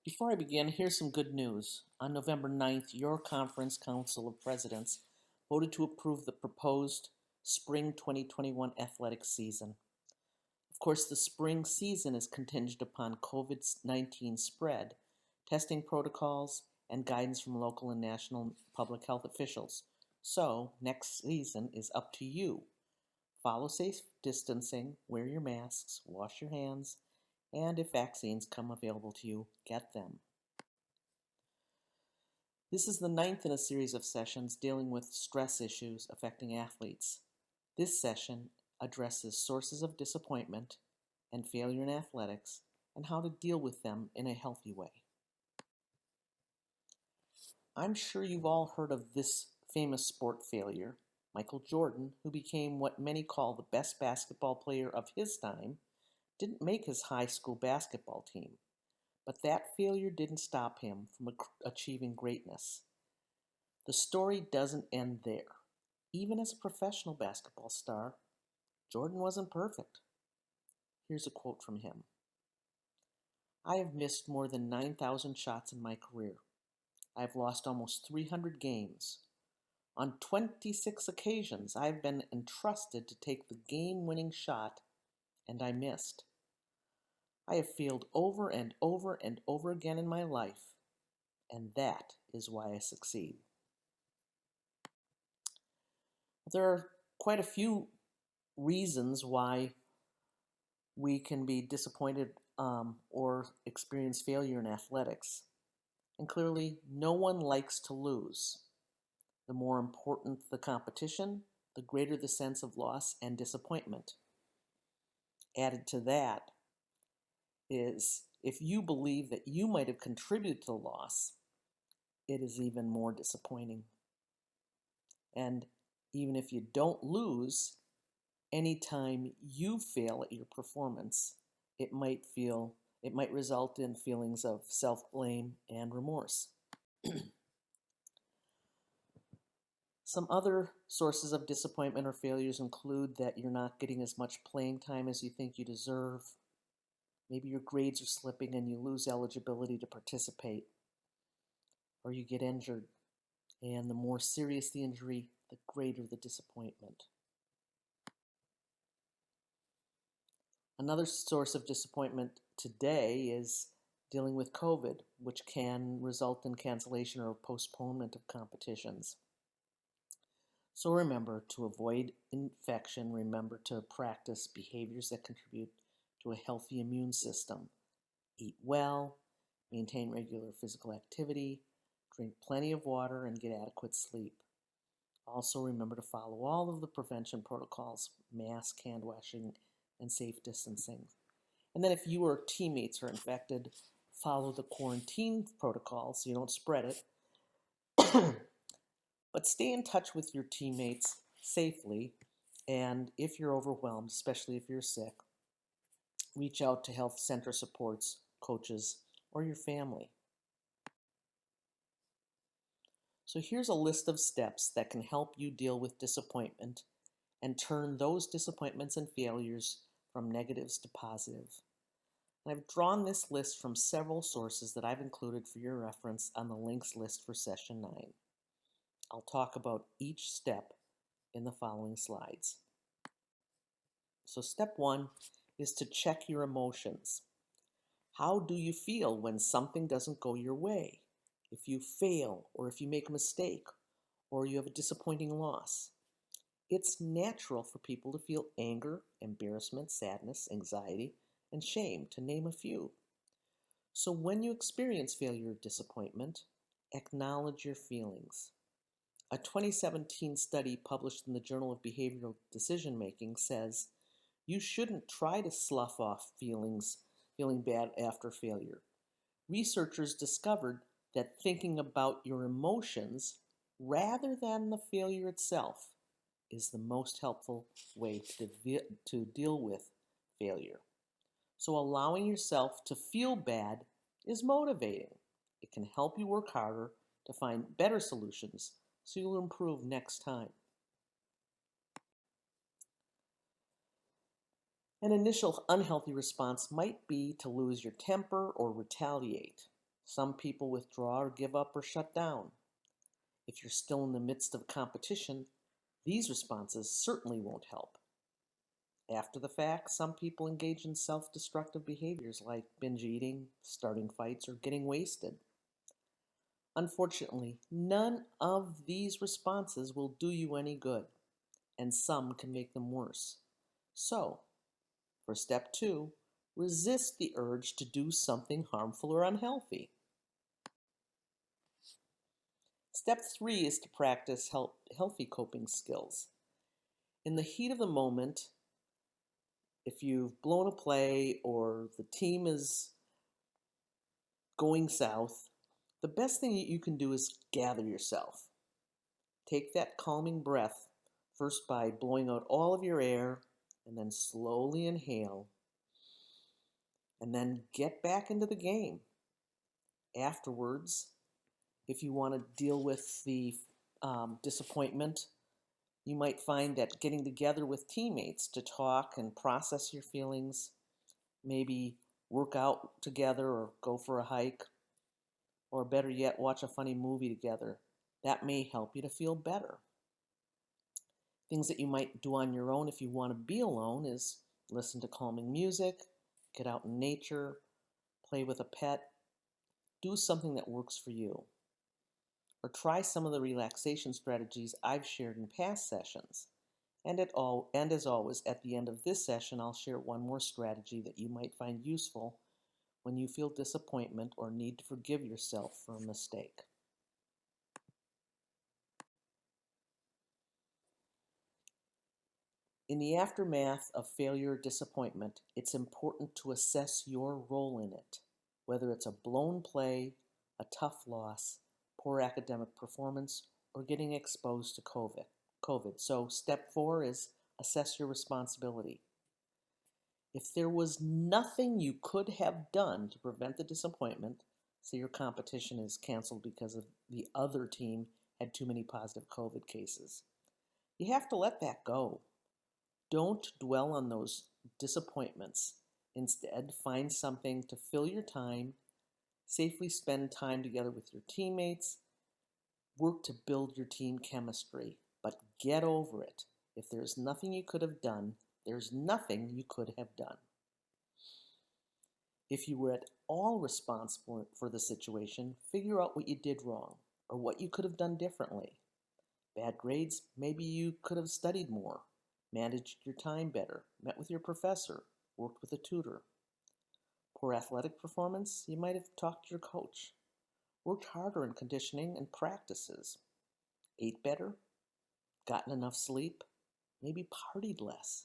Before I begin, here's some good news. On November 9th, your Conference Council of Presidents voted to approve the proposed Spring 2021 athletic season. Of course, the spring season is contingent upon COVID-19 spread, testing protocols, and guidance from local and national public health officials. So, next season is up to you. Follow safe distancing, wear your masks, wash your hands, and if vaccines come available to you, get them. This is the ninth in a series of sessions dealing with stress issues affecting athletes. This session addresses sources of disappointment and failure in athletics and how to deal with them in a healthy way. I'm sure you've all heard of this famous sport failure. Michael Jordan, who became what many call the best basketball player of his time, didn't make his high school basketball team. But that failure didn't stop him from achieving greatness. The story doesn't end there. Even as a professional basketball star, Jordan wasn't perfect. Here's a quote from him. "I have missed more than 9,000 shots in my career. I have lost almost 300 games. On 26 occasions, I have been entrusted to take the game-winning shot, and I missed. I have failed over and over and over again in my life, and that is why I succeed." There are quite a few reasons why we can be disappointed or experience failure in athletics. And clearly, no one likes to lose. The more important the competition, the greater the sense of loss and disappointment. Added to that is if you believe that you might have contributed to the loss, it is even more disappointing. And even if you don't lose, anytime you fail at your performance, it might result in feelings of self-blame and remorse. Some other sources of disappointment or failures include that you're not getting as much playing time as you think you deserve. Maybe your grades are slipping and you lose eligibility to participate. Or you get injured, and the more serious the injury, the greater the disappointment. Another source of disappointment today is dealing with COVID, which can result in cancellation or postponement of competitions. So remember, to avoid infection, remember to practice behaviors that contribute to a healthy immune system. Eat well, maintain regular physical activity, drink plenty of water, and get adequate sleep. Also remember to follow all of the prevention protocols, mask, hand washing, and safe distancing. And then if you or teammates are infected, follow the quarantine protocol so you don't spread it. But stay in touch with your teammates safely, and if you're overwhelmed, especially if you're sick, reach out to health center supports, coaches, or your family. So here's a list of steps that can help you deal with disappointment and turn those disappointments and failures from negatives to positive. And I've drawn this list from several sources that I've included for your reference on the links list for session 9. I'll talk about each step in the following slides. So step 1 is to check your emotions. How do you feel when something doesn't go your way? If you fail, or if you make a mistake, or you have a disappointing loss? It's natural for people to feel anger, embarrassment, sadness, anxiety, and shame, to name a few. So when you experience failure or disappointment, acknowledge your feelings. A 2017 study published in the Journal of Behavioral Decision Making says you shouldn't try to slough off feeling bad after failure. Researchers discovered that thinking about your emotions rather than the failure itself is the most helpful way to deal with failure. So allowing yourself to feel bad is motivating. It can help you work harder to find better solutions so you'll improve next time. An initial unhealthy response might be to lose your temper or retaliate. Some people withdraw or give up or shut down. If you're still in the midst of competition, these responses certainly won't help. After the fact, some people engage in self-destructive behaviors like binge eating, starting fights, or getting wasted. Unfortunately, none of these responses will do you any good, and some can make them worse. So, for step 2, resist the urge to do something harmful or unhealthy. Step 3 is to practice healthy coping skills. In the heat of the moment, if you've blown a play or the team is going south, the best thing that you can do is gather yourself. Take that calming breath, first by blowing out all of your air, and then slowly inhale, and then get back into the game. Afterwards, if you want to deal with the disappointment, you might find that getting together with teammates to talk and process your feelings, maybe work out together or go for a hike, or better yet, watch a funny movie together, that may help you to feel better. Things that you might do on your own if you want to be alone is listen to calming music, get out in nature, play with a pet, do something that works for you. Or try some of the relaxation strategies I've shared in past sessions. And as always, at the end of this session, I'll share one more strategy that you might find useful when you feel disappointment or need to forgive yourself for a mistake. In the aftermath of failure or disappointment, it's important to assess your role in it, whether it's a blown play, a tough loss, poor academic performance, or getting exposed to COVID. So step 4 is assess your responsibility. If there was nothing you could have done to prevent the disappointment, say your competition is canceled because of the other team had too many positive COVID cases, you have to let that go. Don't dwell on those disappointments. Instead, find something to fill your time, safely spend time together with your teammates, work to build your team chemistry, but get over it. If there's nothing you could have done, there's nothing you could have done. If you were at all responsible for the situation, figure out what you did wrong or what you could have done differently. Bad grades, maybe you could have studied more, managed your time better, met with your professor, worked with a tutor. Poor athletic performance, you might have talked to your coach, worked harder in conditioning and practices, ate better, gotten enough sleep, maybe partied less.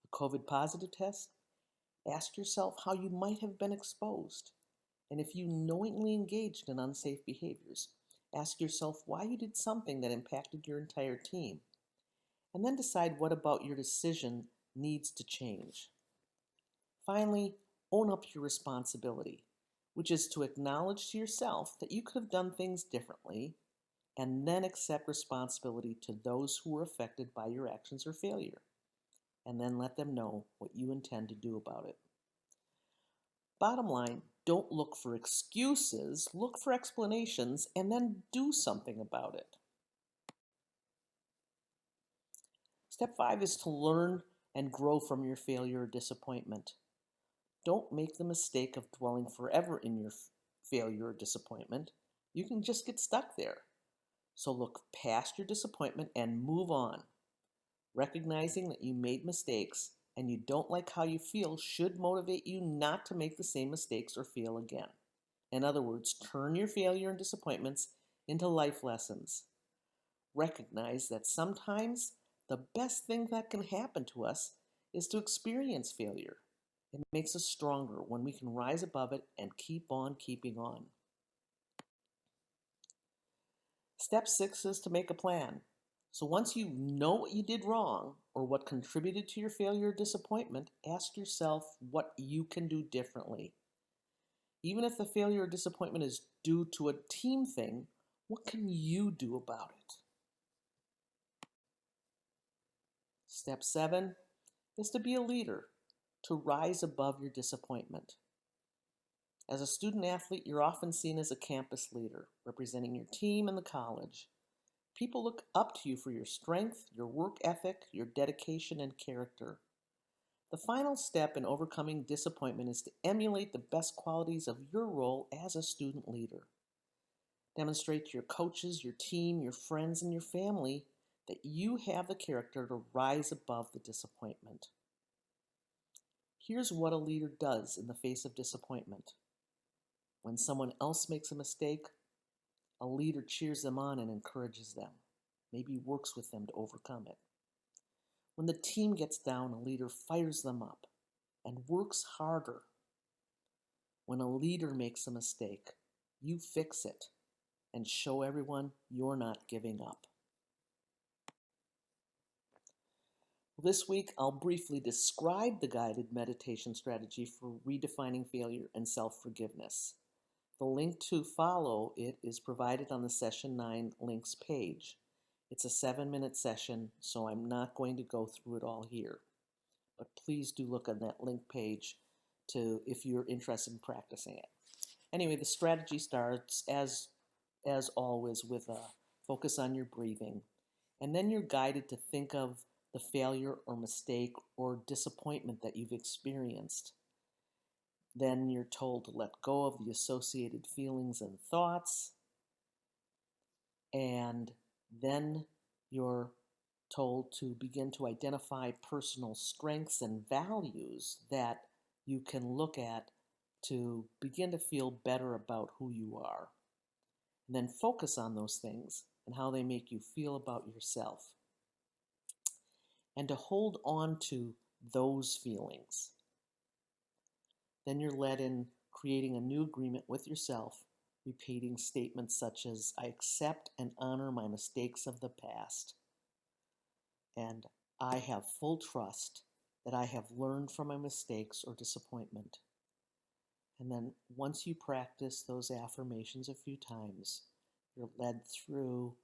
A COVID positive test, ask yourself how you might have been exposed. And if you knowingly engaged in unsafe behaviors, ask yourself why you did something that impacted your entire team. And then decide what about your decision needs to change. Finally, own up to your responsibility, which is to acknowledge to yourself that you could have done things differently, and then accept responsibility to those who were affected by your actions or failure, and then let them know what you intend to do about it. Bottom line, don't look for excuses, look for explanations, and then do something about it. Step 5 is to learn and grow from your failure or disappointment. Don't make the mistake of dwelling forever in your failure or disappointment. You can just get stuck there. So look past your disappointment and move on. Recognizing that you made mistakes and you don't like how you feel should motivate you not to make the same mistakes or fail again. In other words, turn your failure and disappointments into life lessons. Recognize that sometimes the best thing that can happen to us is to experience failure. It makes us stronger when we can rise above it and keep on keeping on. Step 6 is to make a plan. So once you know what you did wrong or what contributed to your failure or disappointment, ask yourself what you can do differently. Even if the failure or disappointment is due to a team thing, what can you do about it? Step 7 is to be a leader, to rise above your disappointment. As a student athlete, you're often seen as a campus leader, representing your team and the college. People look up to you for your strength, your work ethic, your dedication, and character. The final step in overcoming disappointment is to emulate the best qualities of your role as a student leader. Demonstrate to your coaches, your team, your friends, and your family that you have the character to rise above the disappointment. Here's what a leader does in the face of disappointment. When someone else makes a mistake, a leader cheers them on and encourages them, maybe works with them to overcome it. When the team gets down, a leader fires them up and works harder. When a leader makes a mistake, you fix it and show everyone you're not giving up. This week, I'll briefly describe the guided meditation strategy for redefining failure and self-forgiveness. The link to follow it is provided on the Session 9 links page. It's a 7-minute session, so I'm not going to go through it all here. But please do look on that link page if you're interested in practicing it. Anyway, the strategy starts, as always, with a focus on your breathing. And then you're guided to think of the failure or mistake or disappointment that you've experienced. Then you're told to let go of the associated feelings and thoughts. And then you're told to begin to identify personal strengths and values that you can look at to begin to feel better about who you are. And then focus on those things and how they make you feel about yourself. And to hold on to those feelings. Then you're led in creating a new agreement with yourself, repeating statements such as, I accept and honor my mistakes of the past. And I have full trust that I have learned from my mistakes or disappointment. And then once you practice those affirmations a few times, you're led through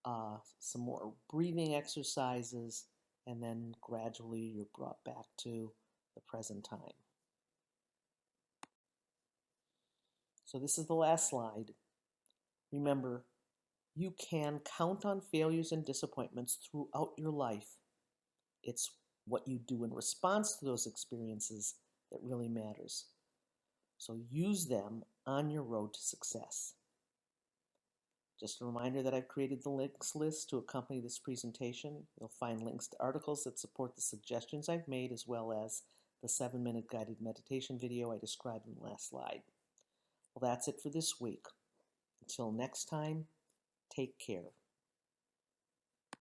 some more breathing exercises, and then gradually you're brought back to the present time. So this is the last slide. Remember, you can count on failures and disappointments throughout your life. It's what you do in response to those experiences that really matters. So use them on your road to success. Just a reminder that I've created the links list to accompany this presentation. You'll find links to articles that support the suggestions I've made, as well as the 7-minute guided meditation video I described in the last slide. Well, that's it for this week. Until next time, take care.